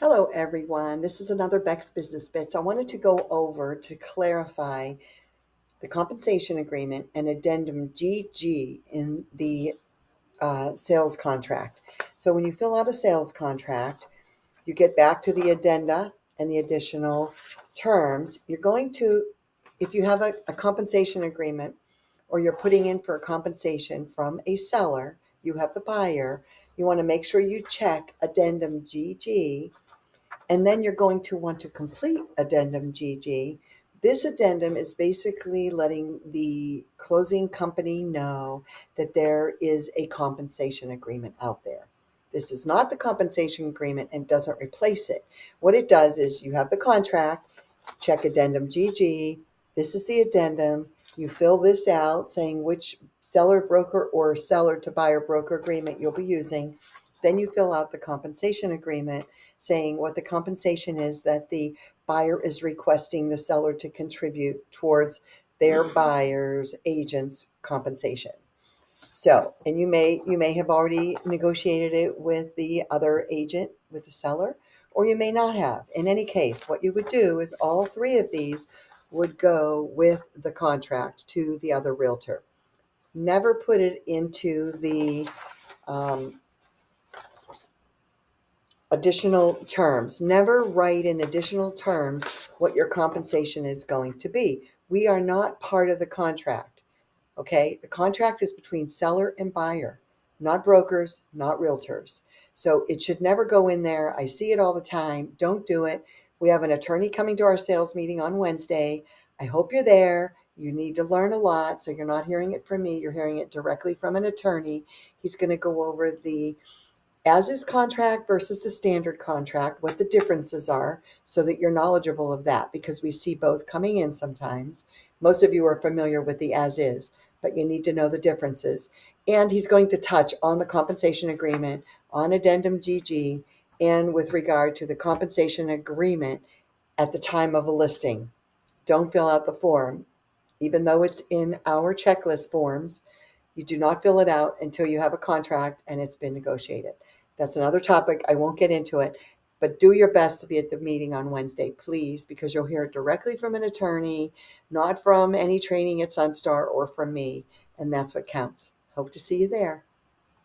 Hello, everyone. This is another Beck's Business Bits. I wanted to go over to clarify the compensation agreement and addendum GG in the sales contract. So when you fill out a sales contract, you get back to the addenda and the additional terms. You're going to, if you have a compensation agreement or you're putting in for a compensation from a seller, you have the buyer, you want to make sure you check addendum GG, and then you're going to want to complete addendum GG. This addendum is basically letting the closing company know that there is a compensation agreement out there. This is not the compensation agreement and doesn't replace it. What it does is you have the contract, check addendum GG. This is the addendum. You fill this out saying which seller broker or seller to buyer broker agreement you'll be using. Then you fill out the compensation agreement saying what the compensation is that the buyer is requesting the seller to contribute towards their buyer's agent's compensation. So, and you may have already negotiated it with the other agent, with the seller, or you may not have. In any case, what you would do is all three of these would go with the contract to the other realtor. Never put it into the additional terms. Never write in additional terms what your compensation is going to be. We are not part of the contract. Okay, the contract is between seller and buyer, not brokers, not realtors. So it should never go in there. I see it all the time. Don't do it. We have an attorney coming to our sales meeting on Wednesday. I hope you're there. You need to learn a lot. So you're not hearing it from me. You're hearing it directly from an attorney. He's going to go over the as is contract versus the standard contract, what the differences are, so that you're knowledgeable of that, because we see both coming in sometimes. Most of you are familiar with the as is, but you need to know the differences. And he's going to touch on the compensation agreement, on addendum GG, and with regard to the compensation agreement at the time of a listing. Don't fill out the form. Even though it's in our checklist forms, you do not fill it out until you have a contract and it's been negotiated. That's another topic. I won't get into it, but do your best to be at the meeting on Wednesday, please, because you'll hear it directly from an attorney, not from any training at Sunstar or from me, and that's what counts. Hope to see you there.